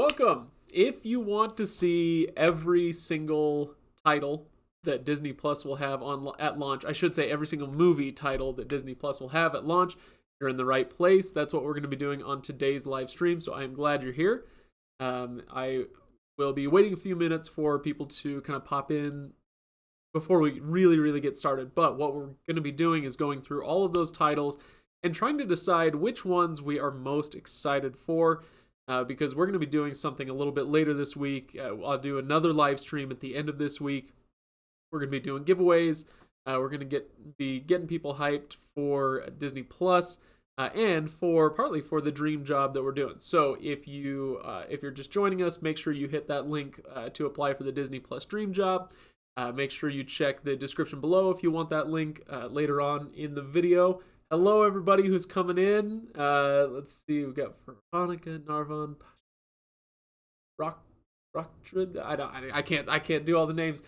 Welcome. If you want to see every single title that Disney Plus will have on at launch, I should say every single movie title that Disney Plus will have at launch, you're in the right place. That's what we're going to be doing on today's live stream. So I am glad you're here. I will be waiting a few minutes for people to kind of pop in before we really get started. But what we're going to be doing is going through all of those titles and trying to decide which ones we are most excited for. Because we're going to be doing something a little bit later this week. I'll do another live stream at the end of this week. We're going to be doing giveaways. We're going to be getting people hyped for Disney Plus and partly for the dream job that we're doing. So if you're just joining us, make sure you hit that link to apply for the Disney Plus dream job. Make sure you check the description below if you want that link later on in the video. Hello, everybody who's coming in. Let's see. We've got Veronica, Narvan, Rocktrud. I can't do all the names.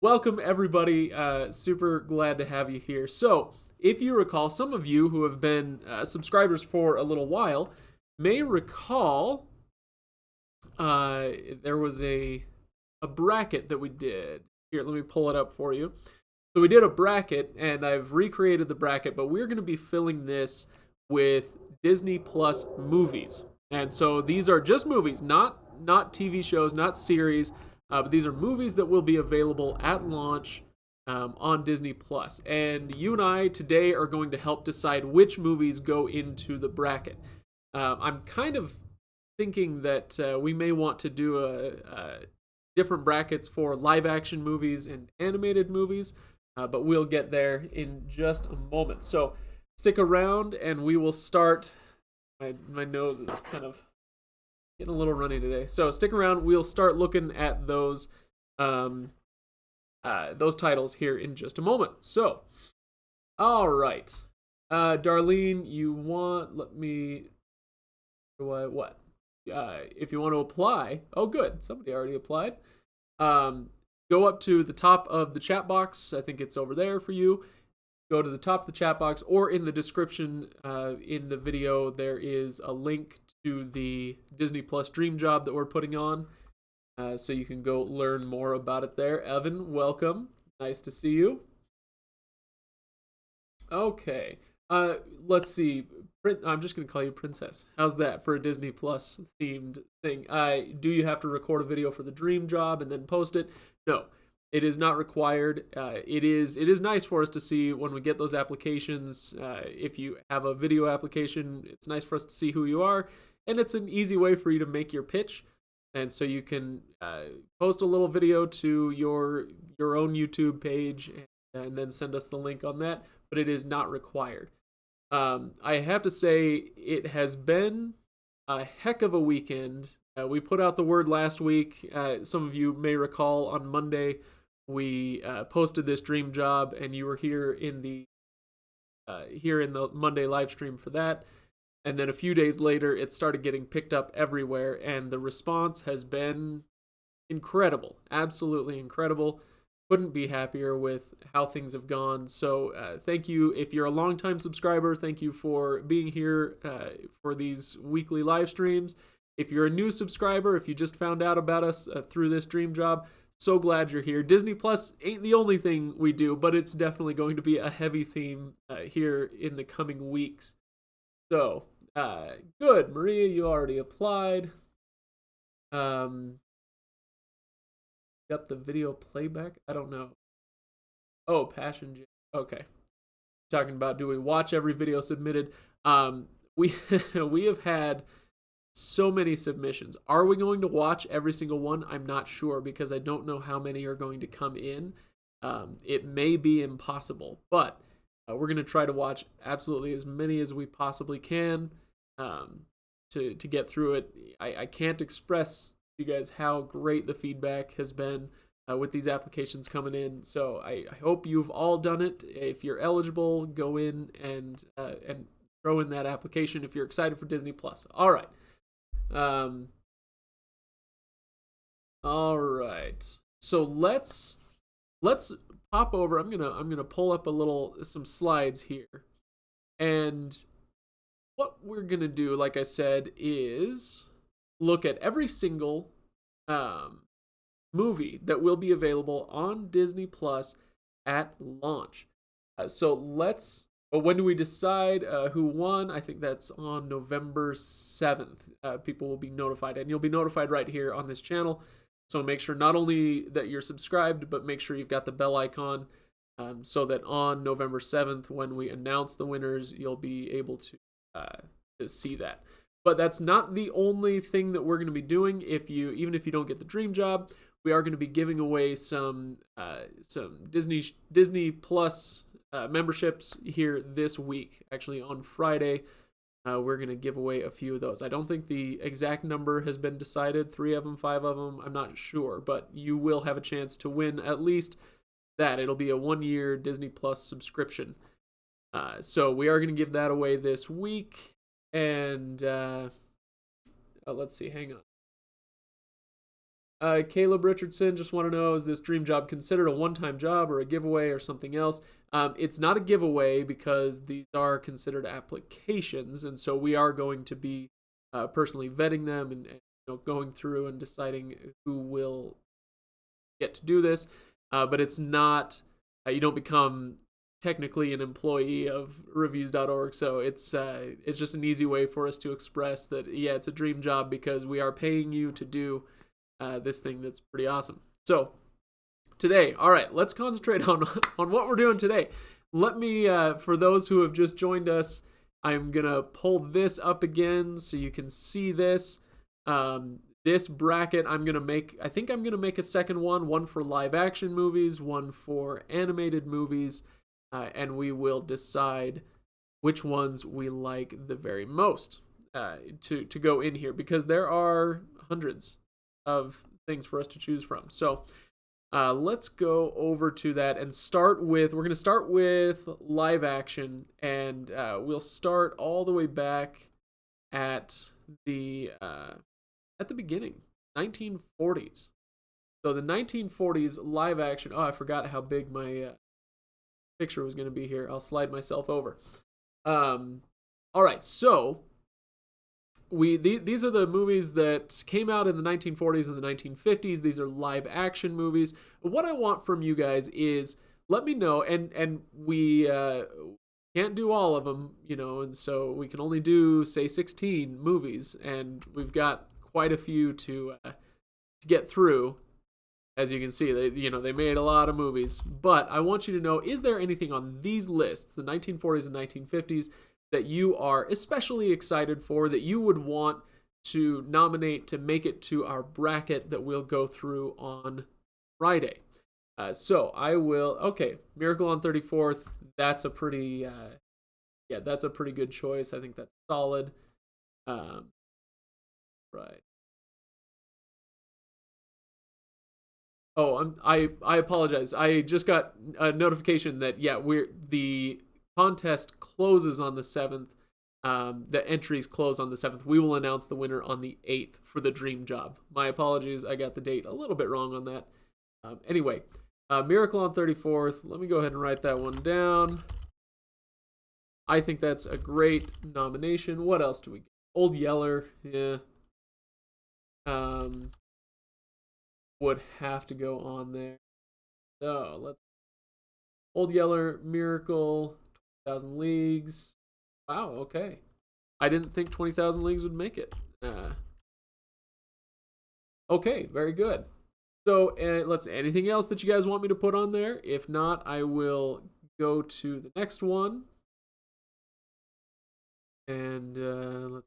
Welcome, everybody. Super glad to have you here. So, if you recall, some of you who have been subscribers for a little while may recall there was a bracket that we did. Here, let me pull it up for you. So we did a bracket, and I've recreated the bracket, but we're going to be filling this with Disney Plus movies. And so these are just movies, not TV shows, not series, but these are movies that will be available at launch on Disney Plus. And you and I today are going to help decide which movies go into the bracket. I'm kind of thinking that we may want to do different brackets for live-action movies and animated movies. But we'll get there in just a moment. So stick around and we will start. My nose is kind of getting a little runny today. So stick around. We'll start looking at those titles here in just a moment. So, all right. Darlene, if you want to apply. Oh, good. Somebody already applied. Go up to the top of the chat box. I think it's over there for you. Go to the top of the chat box, or in the description in the video, there is a link to the Disney Plus Dream Job that we're putting on. So you can go learn more about it there. Evan, welcome. Nice to see you. Okay. Let's see. I'm just going to call you Princess. How's that for a Disney Plus themed thing? Do you have to record a video for the Dream Job and then post it? No, it is not required. It is nice for us to see when we get those applications. If you have a video application, it's nice for us to see who you are, and it's an easy way for you to make your pitch. And so you can post a little video to your own YouTube page and then send us the link on that, but it is not required. I have to say, it has been a heck of a weekend. We put out the word last week. Some of you may recall on Monday we posted this dream job, and you were here in the Monday live stream for that. And then a few days later, it started getting picked up everywhere, and the response has been incredible, absolutely incredible. Couldn't be happier with how things have gone. So thank you. If you're a longtime subscriber, thank you for being here for these weekly live streams. If you're a new subscriber, if you just found out about us through this dream job, so glad you're here. Disney Plus ain't the only thing we do, but it's definitely going to be a heavy theme here in the coming weeks. So, good. Maria, you already applied. Yep, the video playback. I don't know. Oh, Passion. Okay. Talking about, do we watch every video submitted? We have had so many submissions. Are we going to watch every single one? I'm not sure, because I don't know how many are going to come in. It may be impossible, but we're going to try to watch absolutely as many as we possibly can to get through it. I can't express to you guys how great the feedback has been with these applications coming in. So I hope you've all done it. If you're eligible, go in and throw in that application if you're excited for Disney Plus. All right. All right. So let's pop over. I'm gonna pull up some slides here, and what we're gonna do, like I said, is look at every single movie that will be available on Disney Plus at launch. So let's. When do we decide who won? I think that's on November 7th. People will be notified, and you'll be notified right here on this channel. So make sure not only that you're subscribed, but make sure you've got the bell icon so that on November 7th, when we announce the winners, you'll be able to see that. But that's not the only thing that we're going to be doing. Even if you don't get the dream job, we are going to be giving away some Disney Plus memberships here this week. Actually, on Friday, we're going to give away a few of those. I don't think the exact number has been decided. 3 of them, 5 of them, I'm not sure. But you will have a chance to win at least that. It'll be a 1-year Disney Plus subscription. So we are going to give that away this week. And let's see, hang on. Caleb Richardson just want to know, is this dream job considered a one-time job or a giveaway or something else? It's not a giveaway because these are considered applications, and so we are going to be personally vetting them and going through and deciding who will get to do this. But it's not, you don't become technically an employee of Reviews.org, so it's just an easy way for us to express that, yeah, it's a dream job because we are paying you to do this thing that's pretty awesome. So today, all right, let's concentrate on what we're doing today. Let me, for those who have just joined us, I'm gonna pull this up again so you can see this. This bracket I think I'm gonna make a second one for live action movies, one for animated movies, and we will decide which ones we like the very most to go in here, because there are hundreds of things for us to choose from. So let's go over to that and we're going to start with live action, and we'll start all the way back at the beginning, 1940s. So the 1940s live action. Oh, I forgot how big my picture was going to be here. I'll slide myself over. All right, so these are the movies that came out in the 1940s and the 1950s. These are live action movies. What I want from you guys is, let me know, and we can't do all of them, and so we can only do, say, 16 movies, and we've got quite a few to get through. As you can see, they made a lot of movies. But I want you to know, is there anything on these lists, the 1940s and 1950s, that you are especially excited for, that you would want to nominate to make it to our bracket that we'll go through on Friday? So I will. Okay, Miracle on 34th. That's a pretty, that's a pretty good choice. I think that's solid. Right. Oh, I apologize. I just got a notification that the contest closes on the 7th. The entries close on the 7th. We will announce the winner on the 8th for the dream job. My apologies. I got the date a little bit wrong on that. Anyway, Miracle on 34th. Let me go ahead and write that one down. I think that's a great nomination. What else do we get? Old Yeller. Yeah. Would have to go on there. So let's. Old Yeller, Miracle, 20,000 Leagues. Wow, okay. I didn't think 20,000 Leagues would make it. Okay, very good. So let's see. Anything else that you guys want me to put on there? If not, I will go to the next one. And let's.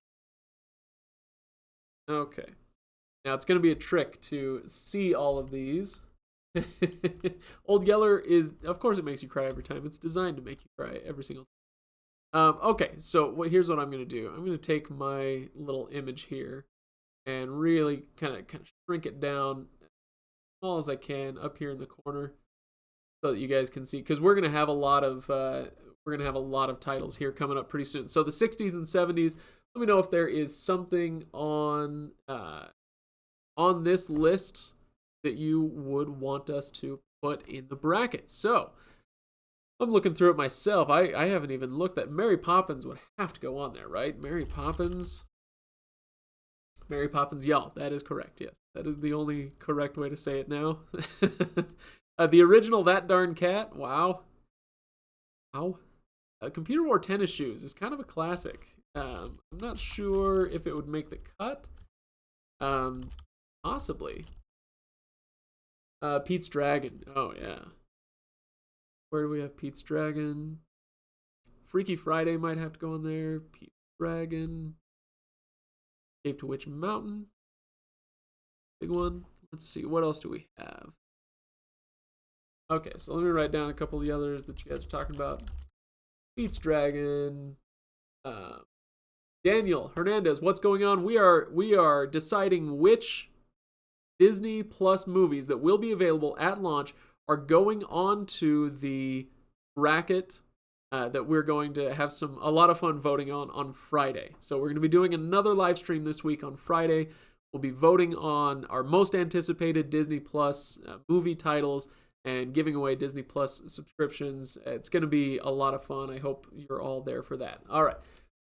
Okay. Now it's going to be a trick to see all of these. Old Yeller is, of course, it makes you cry every time. It's designed to make you cry every single time. Okay, so here's what I'm going to do. I'm going to take my little image here and really kind of shrink it down as small as I can up here in the corner, so that you guys can see, because we're going to have a lot of titles here coming up pretty soon. So the 60s and 70s. Let me know if there is something on this list that you would want us to put in the bracket. So I'm looking through it myself. I haven't even looked at Mary Poppins. Would have to go on there, right? Mary Poppins. Mary Poppins Y'all. That is correct, yes. That is the only correct way to say it now. The original That Darn Cat. Wow. Wow. Computer Wore Tennis Shoes is kind of a classic. I'm not sure if it would make the cut. Possibly. Pete's Dragon. Oh, yeah. Where do we have Pete's Dragon? Freaky Friday might have to go in there. Pete's Dragon. Cave to Witch Mountain. Big one. Let's see. What else do we have? Okay, so let me write down a couple of the others that you guys are talking about. Pete's Dragon. Daniel Hernandez, what's going on? We are deciding which Disney Plus movies that will be available at launch are going on to the bracket that we're going to have a lot of fun voting on Friday. So we're going to be doing another live stream this week on Friday. We'll be voting on our most anticipated Disney Plus movie titles and giving away Disney Plus subscriptions. It's going to be a lot of fun. I hope you're all there for that. All right.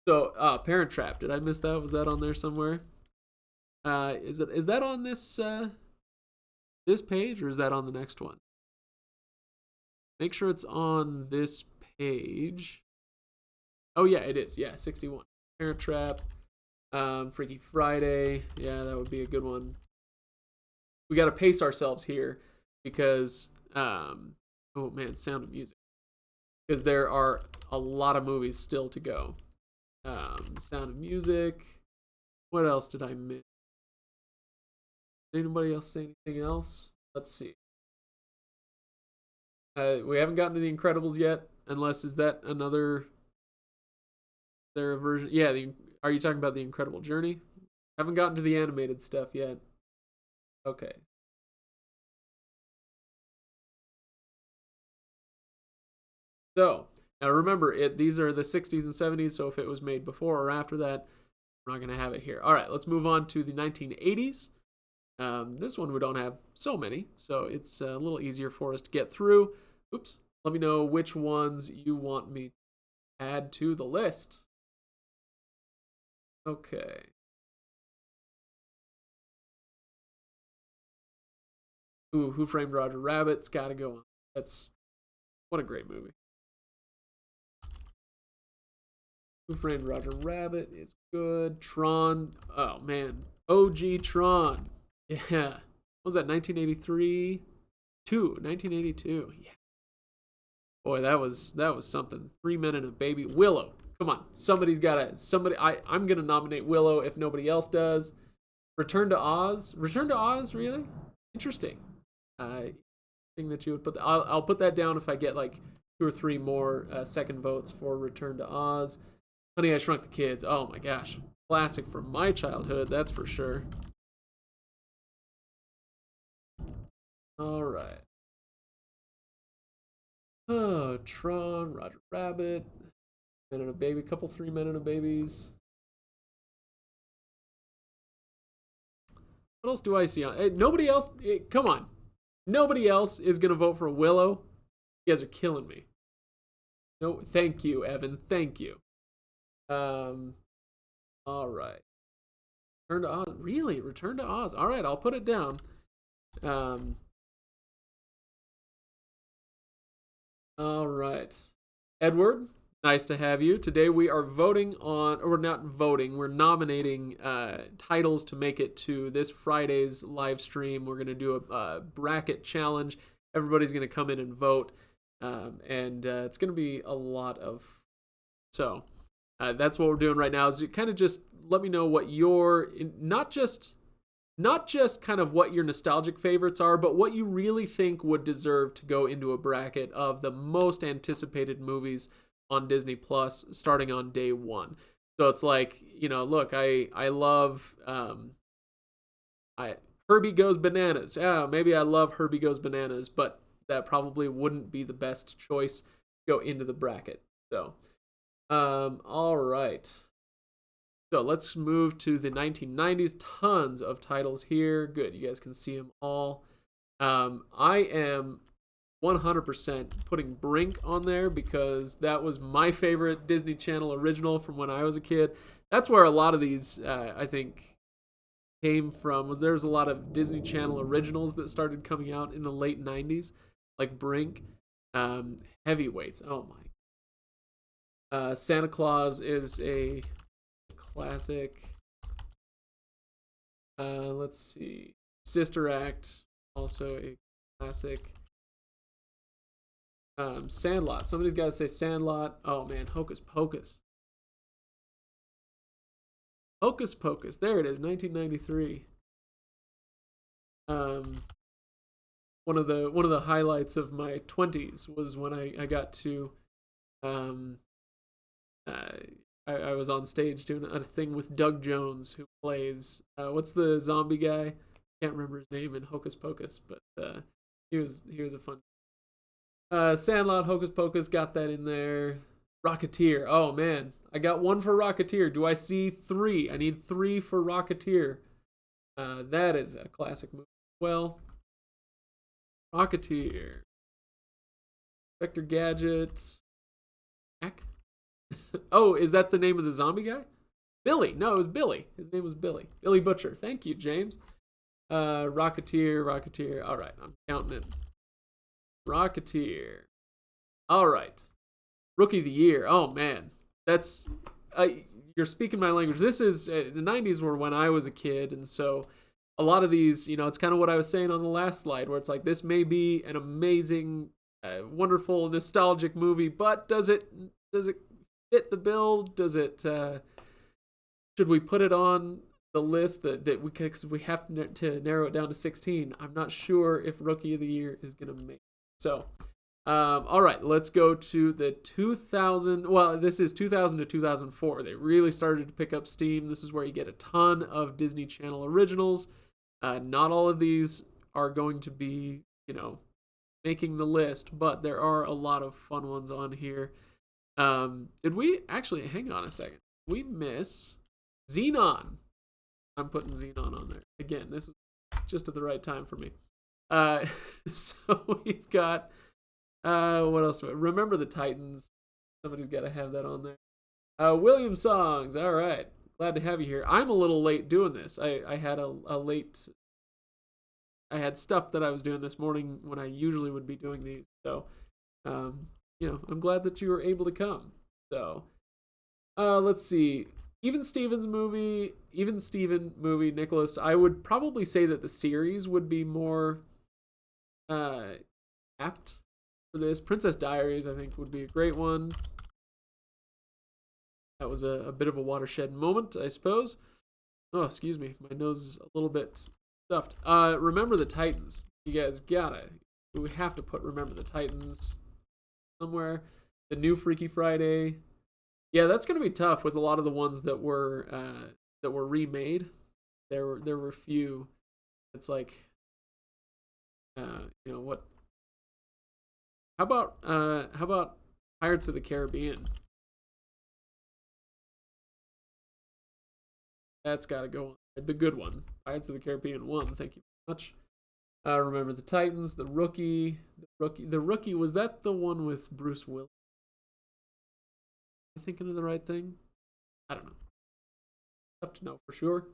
So, Parent Trap. Did I miss that? Was that on there somewhere? Is that on this this page, or is that on the next one? Make sure it's on this page. Oh yeah, it is. Yeah, 61. Parent Trap. Freaky Friday. Yeah, that would be a good one. We got to pace ourselves here because oh man, Sound of Music. Because there are a lot of movies still to go. Sound of Music. What else did I miss? Did anybody else say anything else? Let's see. We haven't gotten to The Incredibles yet, unless is that another their version? Yeah, are you talking about The Incredible Journey? Haven't gotten to the animated stuff yet. Okay. So, now remember, these are the 60s and 70s, so if it was made before or after that, we're not going to have it here. All right, let's move on to the 1980s. This one we don't have so many, so it's a little easier for us to get through. Oops. Let me know which ones you want me to add to the list. Okay. Ooh, Who Framed Roger Rabbit's got to go on. What a great movie. Who Framed Roger Rabbit is good. Tron. Oh, man. OG Tron. Yeah. What was that, 1983? 1982. Yeah. Boy, that was something. 3 Men and a Baby. Willow. Come on. I'm going to nominate Willow if nobody else does. Return to Oz. Return to Oz, really? Interesting. Thing that you would put. I'll put that down if I get like 2 or 3 more second votes for Return to Oz. Honey, I Shrunk the Kids. Oh my gosh. Classic from my childhood, that's for sure. All right. Oh, Tron, Roger Rabbit, Men and a Baby, couple 3 Men and a Babies. What else do I see on? Nobody else. Come on. Nobody else is going to vote for Willow. You guys are killing me. No, thank you, Evan. Thank you. All right. Return to Oz. Really? Return to Oz. All right, I'll put it down. All right. Edward, nice to have you. Today we are voting on, or we're not voting, we're nominating titles to make it to this Friday's live stream. We're going to do a bracket challenge. Everybody's going to come in and vote. And it's going to be a lot of... So, that's what we're doing right now, is you kind of just let me know what your... Not just kind of what your nostalgic favorites are, but what you really think would deserve to go into a bracket of the most anticipated movies on Disney Plus starting on day 1. So it's like, look, I love Herbie Goes Bananas. Yeah, maybe I love Herbie Goes Bananas, but that probably wouldn't be the best choice to go into the bracket. So, all right. So let's move to the 1990s. Tons of titles here. Good, you guys can see them all. I am 100% putting Brink on there because that was my favorite Disney Channel original from when I was a kid. That's where a lot of these, I think, came from was there's a lot of Disney Channel originals that started coming out in the late 90s, like Brink, um, Heavyweights. Oh my. Santa Claus is a classic. Let's see. Sister Act, also a classic. Sandlot. Somebody's got to say Sandlot. Oh man, Hocus Pocus. Hocus Pocus. There it is, 1993. Um, one of the highlights of my 20s was when I got to um, uh, I was on stage doing a thing with Doug Jones, who plays what's the zombie guy? Can't remember his name in Hocus Pocus, but he was a fun. Sandlot, Hocus Pocus, got that in there. Rocketeer. Oh man, I got one for Rocketeer. Do I see three? I need three for Rocketeer. That is a classic movie. Well, Rocketeer, Vector Gadget. Oh, is that the name of the zombie guy? Billy. No, it was Billy. His name was Billy. Billy Butcher. Thank you, James. Rocketeer. All right, I'm counting it. Rocketeer. All right. Rookie of the Year. Oh man, that's you're speaking my language. This is the '90s were when I was a kid, and so a lot of these, it's kind of what I was saying on the last slide, where it's like this may be an amazing, wonderful, nostalgic movie, but does it fit the bill? Does it? Should we put it on the list that we cause we have to narrow it down to 16? I'm not sure if Rookie of the Year is gonna make it. So. All right, let's go to the 2000. Well, this is 2000 to 2004. They really started to pick up steam. This is where you get a ton of Disney Channel originals. Not all of these are going to be, making the list, but there are a lot of fun ones on here. Did we actually hang on a second? We miss Xenon. I'm putting Xenon on there again. This was just at the right time for me. So we've got. What else? Remember the Titans. Somebody's got to have that on there. William Songs. All right. Glad to have you here. I'm a little late doing this. I had a late. I had stuff that I was doing this morning when I usually would be doing these. So, I'm glad that you were able to come. So, let's see. Even Steven movie, Nicholas. I would probably say that the series would be more apt for this. Princess Diaries, I think, would be a great one. That was a bit of a watershed moment, I suppose. Oh, excuse me. My nose is a little bit stuffed. Remember the Titans. You guys we have to put Remember the Titans somewhere. The new Freaky Friday. Yeah, that's going to be tough with a lot of the ones that were remade. There were a few. It's like, what? How about Pirates of the Caribbean? That's got to go on. The good one. Pirates of the Caribbean 1. Thank you very much. Remember the Titans, The Rookie. The Rookie, was that the one with Bruce Willis? Am I thinking of the right thing? I don't know. Tough to know for sure.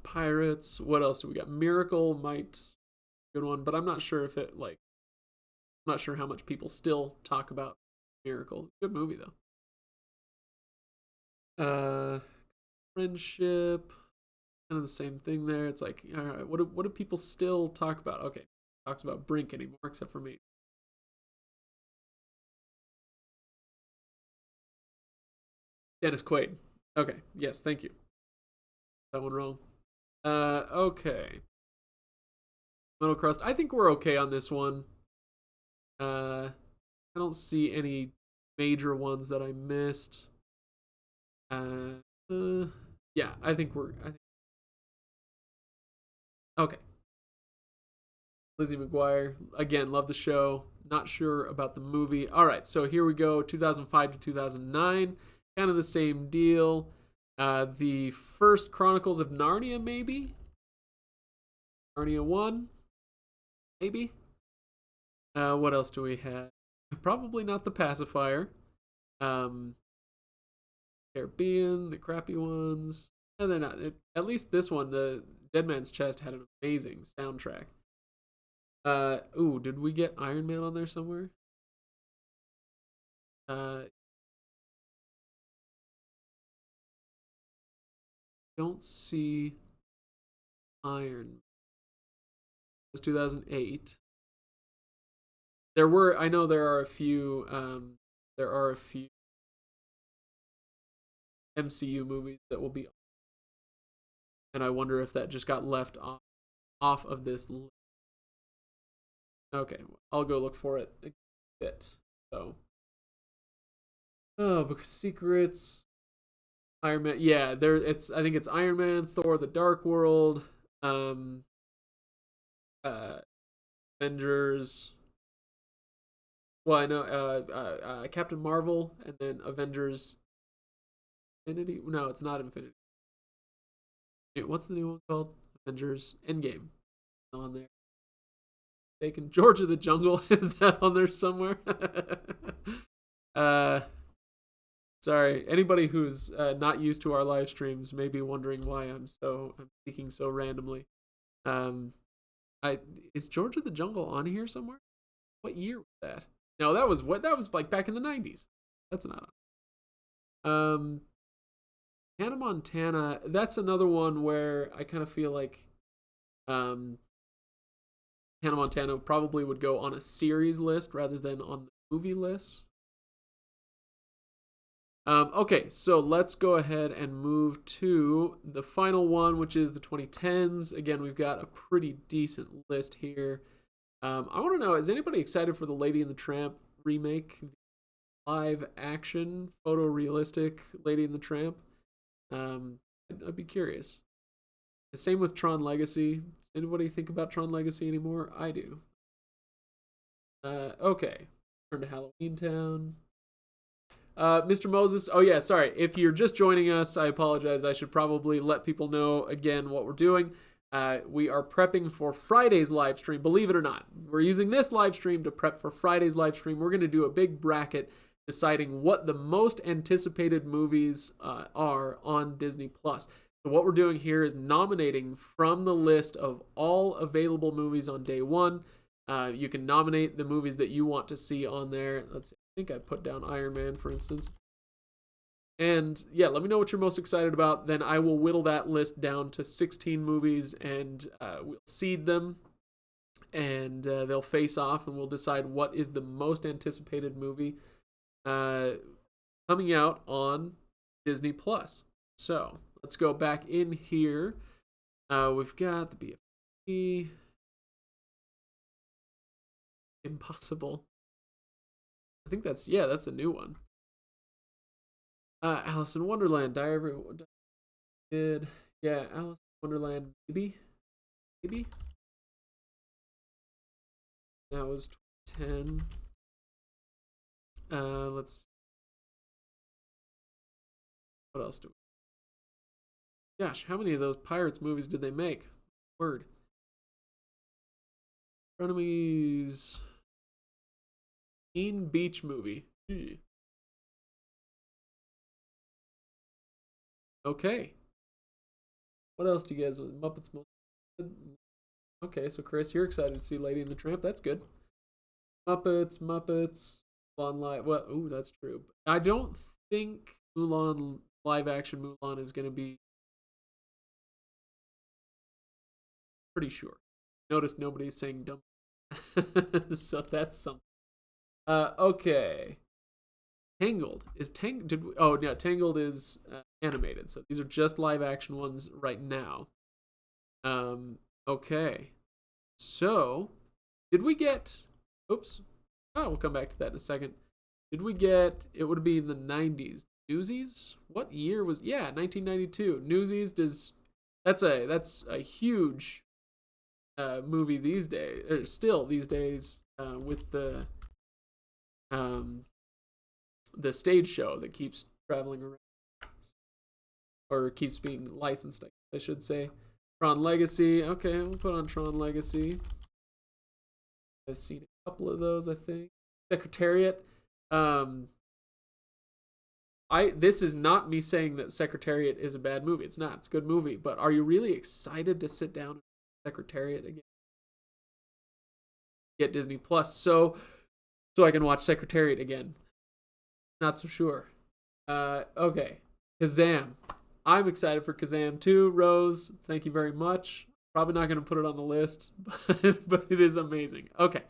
Pirates. What else do we got? Miracle might good one, but I'm not sure if it I'm not sure how much people still talk about Miracle. Good movie though. Friendship, kind of the same thing there. It's like, all right, what do people still talk about? Okay, talks about Brink anymore, except for me. Dennis Quaid. Okay, yes, thank you. That one wrong. Okay. Middle crust. I think we're okay on this one. I don't see any major ones that I missed. Yeah, I think okay. Lizzie McGuire, again, love the show. Not sure about the movie. All right, so here we go. 2005 to 2009, kind of the same deal. The first Chronicles of Narnia, maybe. Narnia 1, maybe. What else do we have? Probably not The Pacifier. Caribbean, the crappy ones. And they're not. At least this one, the Dead Man's Chest, had an amazing soundtrack. Ooh, did we get Iron Man on there somewhere? Don't see Iron. It was 2008. I know there are a few. There are a few MCU movies that will be, and I wonder if that just got left off of this list. Okay, I'll go look for it a bit. So, Book of Secrets, Iron Man. Yeah, there. I think it's Iron Man, Thor: The Dark World, um, uh, Avengers. Well, I know Captain Marvel, and then Avengers. Infinity? No, it's not Infinity. Wait, what's the new one called? Avengers Endgame on there. Taken George of the Jungle. Is that on there somewhere? uh, sorry. Anybody who's not used to our live streams may be wondering why I'm speaking so randomly. Um, I is George of the Jungle on here somewhere? What year was that? No, that was like back in the 90s. That's not on. Hannah Montana. That's another one where I kind of feel like um Hannah Montana probably would go on a series list rather than on the movie list. Okay, so let's go ahead and move to the final one, which is the 2010s. Again, we've got a pretty decent list here. I want to know, is anybody excited for the Lady and the Tramp remake? The live action, photorealistic Lady and the Tramp? I'd be curious. The same with Tron Legacy. Does anybody think about Tron Legacy anymore? I do. Okay. Turn to Halloween Town. Mr. Moses. Oh yeah, sorry. If you're just joining us, I apologize. I should probably let people know again what we're doing. We are prepping for Friday's live stream. Believe it or not, we're using this live stream to prep for Friday's live stream. We're going to do a big bracket deciding what the most anticipated movies are on Disney Plus. So what we're doing here is nominating from the list of all available movies on day one. You can nominate the movies that you want to see on there. Let's see. I think I put down Iron Man, for instance. And yeah, let me know what you're most excited about. Then I will whittle that list down to 16 movies, and we'll seed them, and they'll face off, and we'll decide what is the most anticipated movie coming out on Disney Plus. So let's go back in here. We've got the BFG. Impossible. I think that's a new one. Alice in Wonderland, Diary did yeah, Alice in Wonderland, maybe. That was 2010. Let's. What else do we? Gosh, how many of those Pirates movies did they make? Word. Frenemies. Teen Beach movie. Okay. What else do you guys want? Muppets most. Okay, so Chris, you're excited to see Lady and the Tramp. That's good. Muppets. Mulan live. Well, ooh, that's true. I don't think Mulan live action Mulan is going to be. Pretty sure. Notice nobody's saying dumb. So that's something. Okay. Tangled is Did we, oh yeah, Tangled is animated. So these are just live action ones right now. Okay. So, did we get? Oops. Oh, we'll come back to that in a second. Did we get? It would be in the 90s. Newsies? What year was? Yeah, 1992. Newsies does. That's a huge movie these days. Or still these days with the stage show that keeps traveling around or keeps being licensed, I should say. Tron Legacy. Okay, we'll put on Tron Legacy. I've seen a couple of those, I think. Secretariat. this is not me saying that Secretariat is a bad movie. It's not. It's a good movie. But are you really excited to sit down and Secretariat again? Get Disney Plus so I can watch Secretariat again. Not so sure. Okay. Kazam. I'm excited for Kazam too, Rose. Thank you very much. Probably not going to put it on the list, but it is amazing. Okay.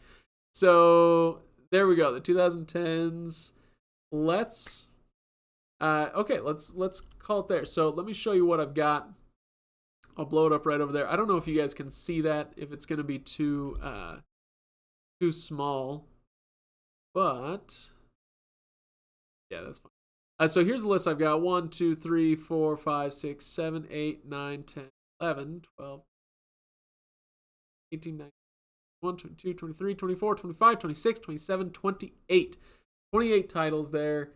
So there we go. The 2010s. Let's call it there. So let me show you what I've got. I'll blow it up right over there. I don't know if you guys can see that, if it's going to be too small, but yeah, that's fine. So here's the list I've got: 1, 2, 3, 4, 5, 6, 7, 8, 9, 10, 11, 12, 18, 19, 21, 22, 23, 24, 25, 26, 27, 28. 28 titles there.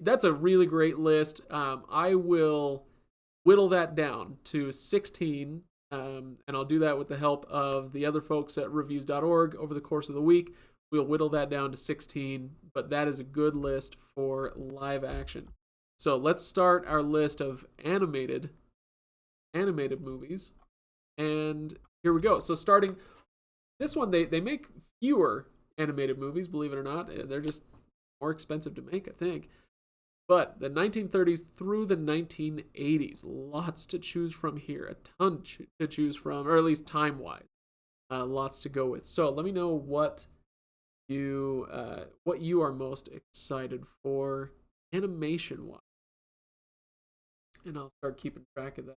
That's a really great list. I will whittle that down to 16, and I'll do that with the help of the other folks at Reviews.org over the course of the week. We'll whittle that down to 16, but that is a good list for live action. So let's start our list of animated movies, and here we go. So starting this one, they make fewer animated movies, believe it or not. They're just more expensive to make, I think. But the 1930s through the 1980s, lots to choose from here, a ton to choose from, or at least time-wise, lots to go with. So let me know what you are most excited for animation-wise, and I'll start keeping track of that.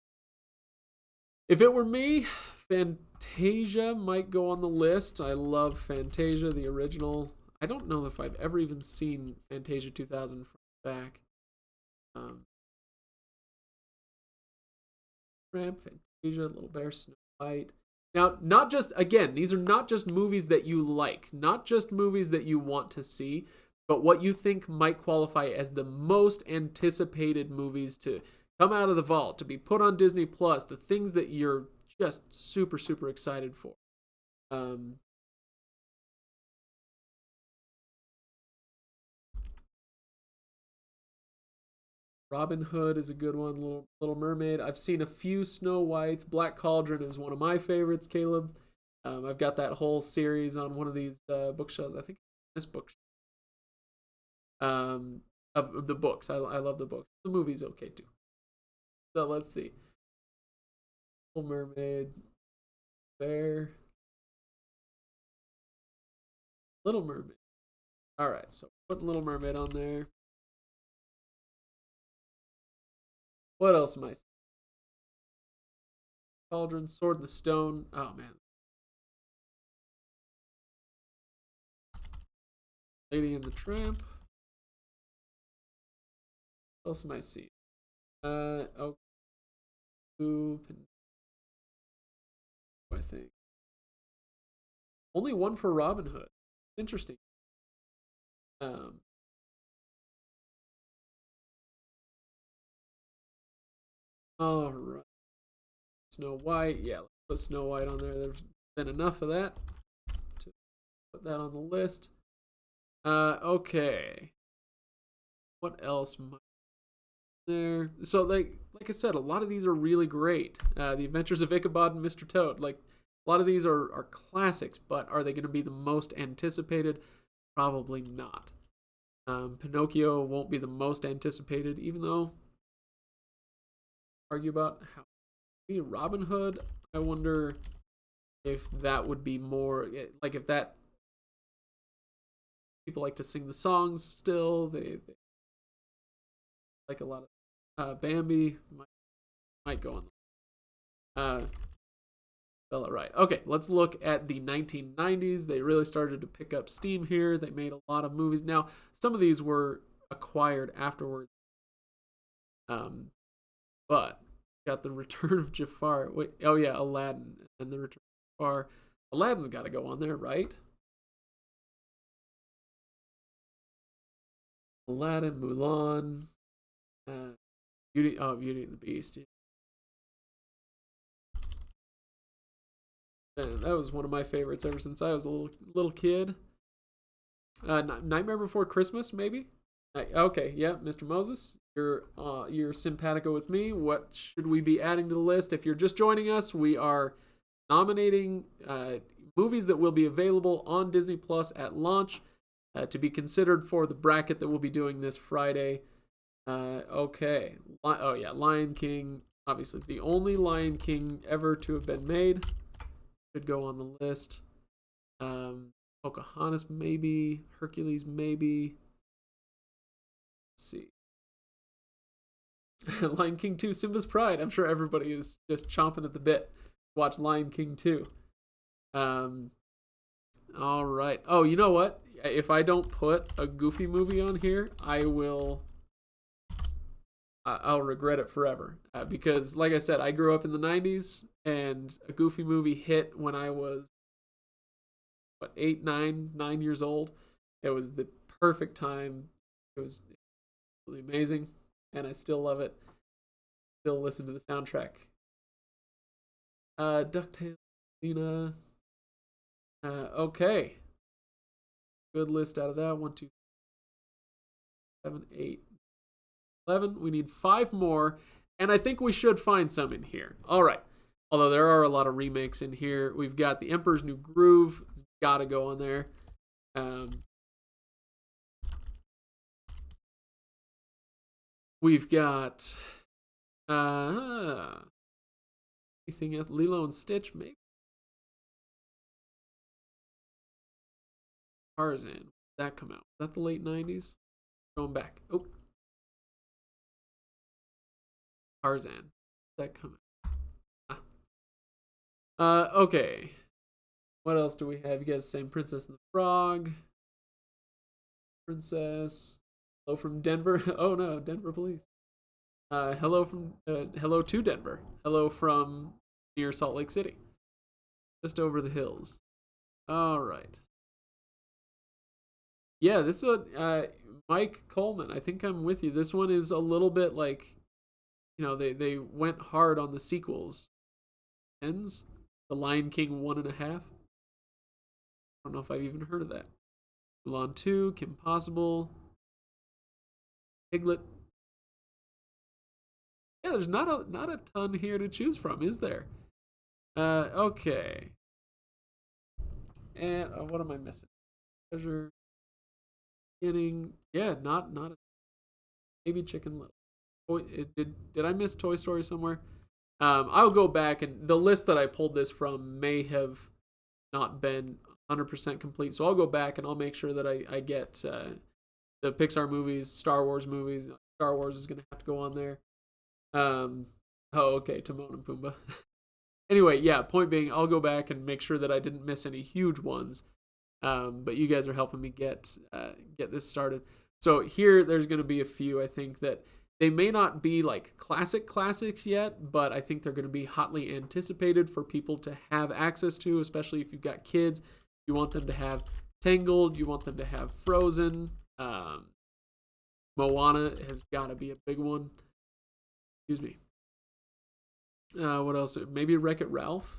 If it were me, Fantasia might go on the list. I love Fantasia, the original. I don't know if I've ever even seen Fantasia 2000 from back. Ramp, Fantasia, Little Bear, Snow White. Now, not just, again, these are not just movies that you like, not just movies that you want to see, but what you think might qualify as the most anticipated movies to come out of the vault, to be put on Disney Plus, the things that you're just super, super excited for. Robin Hood is a good one. Little Mermaid. I've seen a few Snow Whites. Black Cauldron is one of my favorites, Caleb. I've got that whole series on one of these bookshelves. I think this book. Of the books. I love the books. The movie's okay too. So let's see. Little Mermaid. Bear. Little Mermaid. All right, so put Little Mermaid on there. What else am I seeing? Cauldron, Sword in the Stone. Oh man. Lady and the Tramp. What else am I seeing? Oh, I think only one for Robin Hood. Interesting. All right. Snow White. Yeah, let's put Snow White on there. There's been enough of that to put that on the list. Okay. What else might there? So like I said, a lot of these are really great. The Adventures of Ichabod and Mr. Toad. Like a lot of these are classics, but are they going to be the most anticipated? Probably not. Pinocchio won't be the most anticipated, even though argue about how maybe Robin Hood. I wonder if that would be more like if that people like to sing the songs still. They like a lot of Bambi might go on. Bella, right. Okay, let's look at the 1990s. They really started to pick up steam here. They made a lot of movies. Now, some of these were acquired afterwards. But got the Return of Jafar. Wait, oh yeah, Aladdin and the Return of Jafar. Aladdin's got to go on there, right? Aladdin, Mulan, Beauty and the Beast. Man, that was one of my favorites ever since I was a little kid. Nightmare Before Christmas, maybe. Okay, yeah, Mr. Moses. you're simpatico with me, what should we be adding to the list? If you're just joining us, we are nominating movies that will be available on Disney Plus at launch to be considered for the bracket that we'll be doing this Friday. Okay. Oh, yeah. Lion King. Obviously, the only Lion King ever to have been made should go on the list. Pocahontas, maybe. Hercules, maybe. Let's see. Lion King 2, Simba's Pride. I'm sure everybody is just chomping at the bit to watch Lion King 2. All right. Oh, you know what? If I don't put a Goofy movie on here, I'll regret it forever. Because, like I said, I grew up in the 90s, and a Goofy movie hit when I was, 9 years old. It was the perfect time. It was really amazing, and I still love it. Still listen to the soundtrack. DuckTales, Lena. Okay. Good list out of that. 1, 2, 7, 8, 11. We need 5 more, and I think we should find some in here. All right. Although there are a lot of remakes in here. We've got The Emperor's New Groove. It's got to go on there. We've got anything else? Lilo and Stitch, maybe. Tarzan. Did that come out? Was that the late 90s? Going back. Oh. Tarzan. Did that come out? Okay. What else do we have? You guys saying Princess and the Frog. Princess. Hello from Denver. Oh no, Denver police. Hello to Denver. Hello from near Salt Lake City. Just over the hills. All right. Yeah, this is Mike Coleman. I think I'm with you. This one is a little bit like, they went hard on the sequels. Ends The Lion King 1.5. I don't know if I've even heard of that. Mulan 2, Kim Possible, Piglet. Yeah, there's not a ton here to choose from, is there? Okay. And what am I missing? Treasure. Beginning. Yeah, not a, maybe Chicken Little. Did I miss Toy Story somewhere? I'll go back, and the list that I pulled this from may have not been 100% complete. So I'll go back and I'll make sure that I get the Pixar movies, Star Wars movies. Star Wars is going to have to go on there. Okay, Timon and Pumbaa. Anyway, yeah, point being, I'll go back and make sure that I didn't miss any huge ones. But you guys are helping me get this started. So here, there's going to be a few, I think, that they may not be like classics yet, but I think they're going to be hotly anticipated for people to have access to, especially if you've got kids. You want them to have Tangled. You want them to have Frozen. Moana has got to be a big one. Excuse me. What else? Maybe Wreck-It Ralph.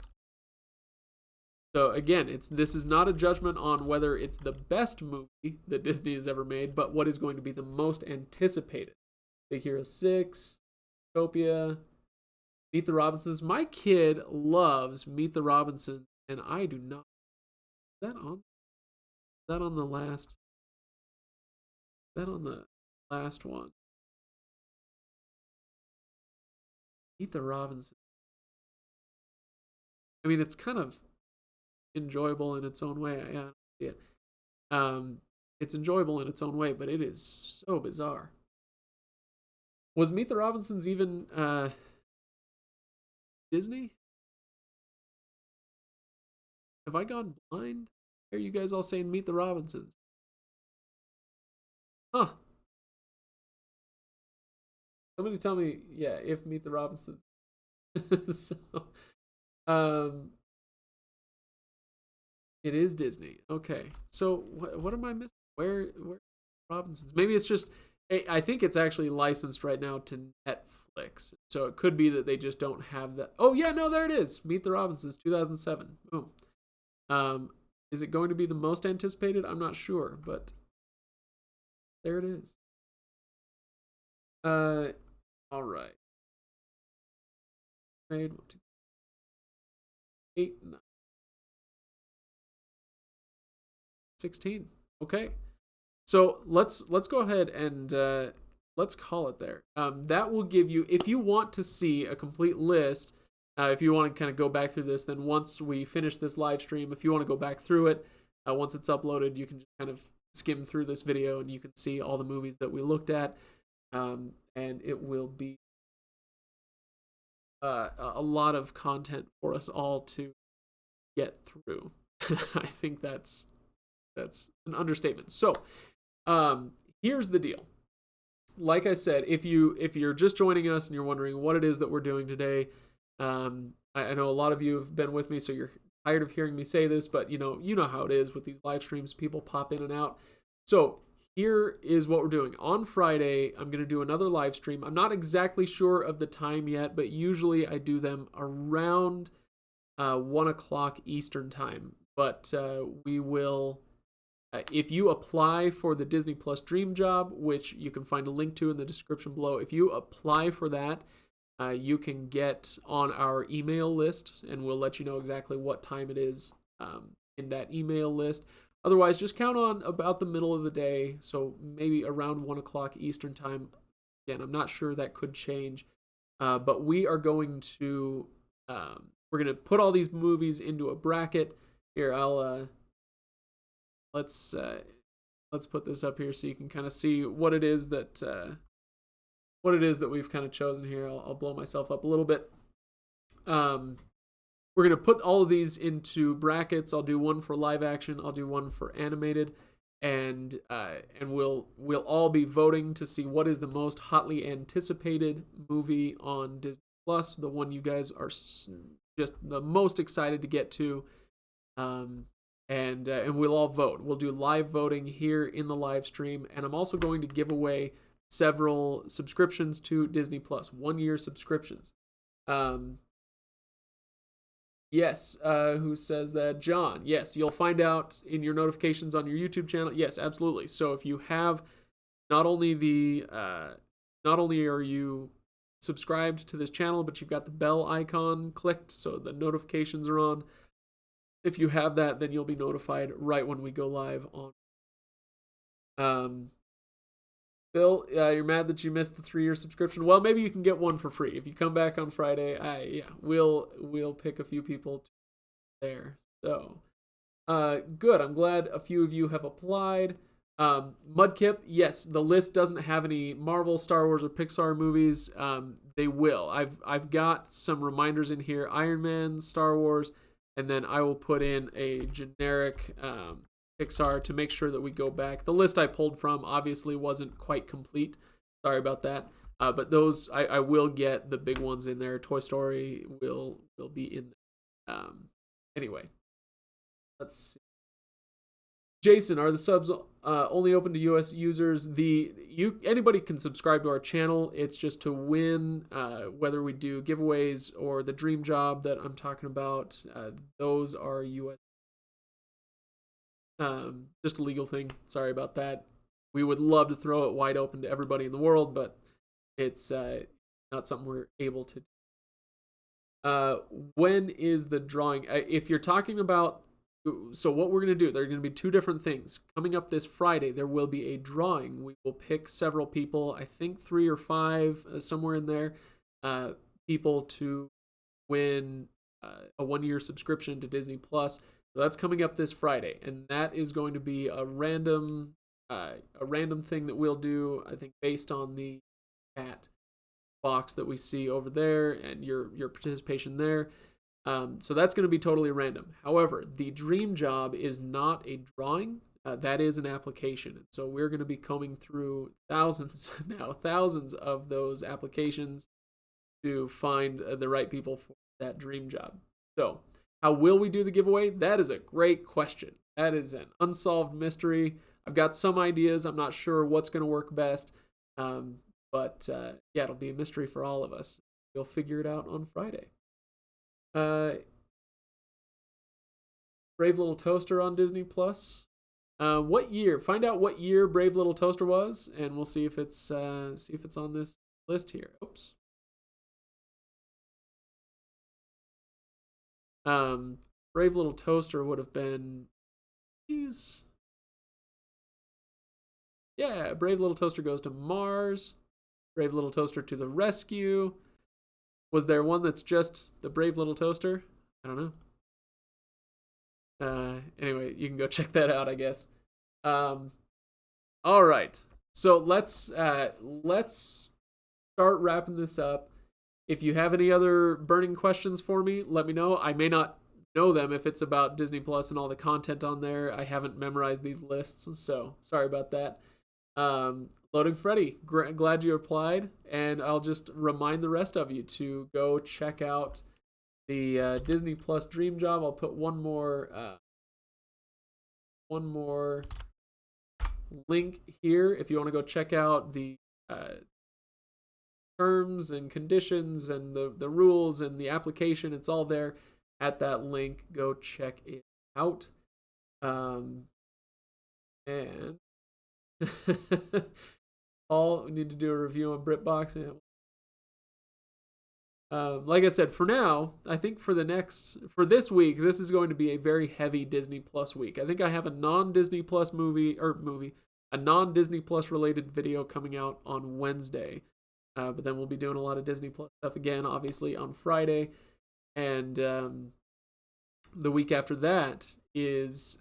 So again, this is not a judgment on whether it's the best movie that Disney has ever made, but what is going to be the most anticipated. Big Hero 6, Utopia, Meet the Robinsons. My kid loves Meet the Robinsons, and I do not. Is that on? Is that on the last? Is that on the last one? Meet the Robinsons. I mean, it's kind of enjoyable in its own way. I don't see it. It's enjoyable in its own way, but it is so bizarre. Was Meet the Robinsons even Disney? Have I gone blind? Are you guys all saying Meet the Robinsons? Huh. Somebody tell me, yeah, if Meet the Robinsons. So, it is Disney. Okay. So what am I missing? Where Robinsons? Maybe it's just I think it's actually licensed right now to Netflix. So it could be that they just don't have that. Oh yeah, no, there it is. Meet the Robinsons 2007. Boom. Is it going to be the most anticipated? I'm not sure, but there it is. Uh, all right. Made 1, 2, 8, 9, 16. Okay. So let's go ahead and let's call it there. That will give you, if you want to see a complete list, if you want to kind of go back through this, then once we finish this live stream, if you want to go back through it, once it's uploaded, you can just kind of skim through this video and you can see all the movies that we looked at, and it will be a lot of content for us all to get through. I think that's an understatement. So, here's the deal. Like I said, if you're just joining us and you're wondering what it is that we're doing today, I know a lot of you have been with me, so you're tired of hearing me say this, but you know how it is with these live streams. People pop in and out. So here is what we're doing. On Friday, I'm going to do another live stream. I'm not exactly sure of the time yet, but usually I do them around 1 o'clock Eastern time. But we will, if you apply for the Disney Plus Dream Job, which you can find a link to in the description below, if you apply for that, you can get on our email list, and we'll let you know exactly what time it is in that email list. Otherwise, just count on about the middle of the day, so maybe around 1 o'clock Eastern time. Again, I'm not sure, that could change, but we are going to we're going to put all these movies into a bracket. Here, let's put this up here so you can kind of see what it is that we've kind of chosen here. I'll blow myself up a little bit. We're going to put all of these into brackets. I'll do one for live action. I'll do one for animated. And we'll all be voting to see what is the most hotly anticipated movie on Disney Plus, the one you guys are just the most excited to get to. And we'll all vote. We'll do live voting here in the live stream. And I'm also going to give away several subscriptions to Disney Plus, 1-year subscriptions. Yes, who says that? John. Yes, you'll find out in your notifications on your YouTube channel. Yes, absolutely. So if you have not only are you subscribed to this channel, but you've got the bell icon clicked so the notifications are on. If you have that, then you'll be notified right when we go live on. Bill, you're mad that you missed the 3-year subscription. Well, maybe you can get one for free if you come back on Friday. We'll pick a few people there. So, good. I'm glad a few of you have applied. Mudkip, yes, the list doesn't have any Marvel, Star Wars, or Pixar movies. They will. I've got some reminders in here: Iron Man, Star Wars, and then I will put in a generic Pixar to make sure that we go back. The list I pulled from obviously wasn't quite complete. Sorry about that. But those, I will get the big ones in there. Toy Story will be in there. Anyway, let's see. Jason, are the subs only open to US users? Anybody can subscribe to our channel. It's just to win, whether we do giveaways or the dream job that I'm talking about. Those are US. Just a legal thing. Sorry about that. We would love to throw it wide open to everybody in the world, but it's not something we're able to do. When is the drawing? If you're talking about, so what we're going to do, there are going to be 2 different things. Coming up this Friday, there will be a drawing. We will pick several people, I think 3 or 5, somewhere in there, people to win a 1-year subscription to Disney Plus. So that's coming up this Friday, and that is going to be a random thing that we'll do, I think, based on the chat box that we see over there and your participation there. So that's going to be totally random. However, the dream job is not a drawing. That is an application. So we're going to be combing through thousands of those applications to find the right people for that dream job. So how will we do the giveaway? That is a great question. That is an unsolved mystery. I've got some ideas. I'm not sure what's going to work best. But it'll be a mystery for all of us. We'll figure it out on Friday. Brave Little Toaster on Disney Plus. What year? Find out what year Brave Little Toaster was, and we'll see if it's on this list here. Oops. Brave Little Toaster would have been. Geez. Yeah, Brave Little Toaster goes to Mars. Brave Little Toaster to the rescue. Was there one that's just the Brave Little Toaster? I don't know. Anyway, you can go check that out, I guess. All right. So let's start wrapping this up. If you have any other burning questions for me, let me know. I may not know them if it's about Disney Plus and all the content on there. I haven't memorized these lists, so sorry about that. Loading Freddy, glad you applied, and I'll just remind the rest of you to go check out the Disney Plus Dream Job. I'll put one more link here if you want to go check out the terms and conditions and the rules and the application. It's all there at that link. Go check it out. And Paul, we need to do a review on BritBox. Like I said, for now, I think for this week, this is going to be a very heavy Disney Plus week. I think I have a non-Disney Plus a non-Disney Plus related video coming out on Wednesday. But then we'll be doing a lot of Disney Plus stuff again, obviously, on Friday. And the week after that is,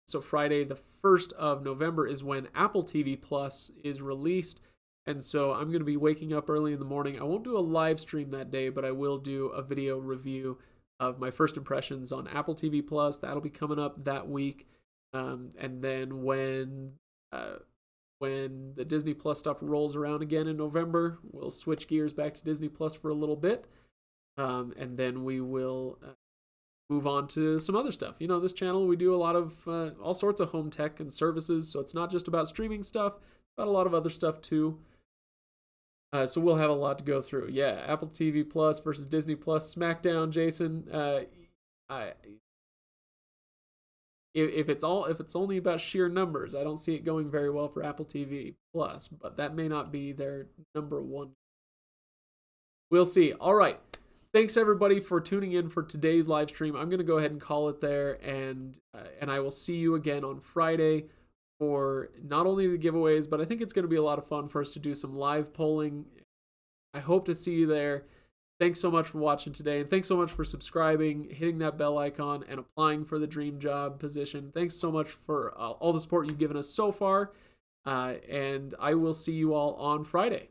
so Friday the 1st of November is when Apple TV Plus is released. And so I'm going to be waking up early in the morning. I won't do a live stream that day, but I will do a video review of my first impressions on Apple TV Plus. That'll be coming up that week. And then when the Disney Plus stuff rolls around again in November, we'll switch gears back to Disney Plus for a little bit. And then we will move on to some other stuff. You know, this channel, we do a lot of all sorts of home tech and services. So it's not just about streaming stuff, but a lot of other stuff too. So we'll have a lot to go through. Yeah, Apple TV Plus versus Disney Plus SmackDown, Jason. If it's only about sheer numbers, I don't see it going very well for Apple TV Plus, but that may not be their number one. We'll see. All right. Thanks everybody for tuning in for today's live stream. I'm going to go ahead and call it there, and I will see you again on Friday for not only the giveaways, but I think it's going to be a lot of fun for us to do some live polling. I hope to see you there. Thanks so much for watching today, and thanks so much for subscribing, hitting that bell icon, and applying for the dream job position. Thanks so much for all the support you've given us so far, and I will see you all on Friday.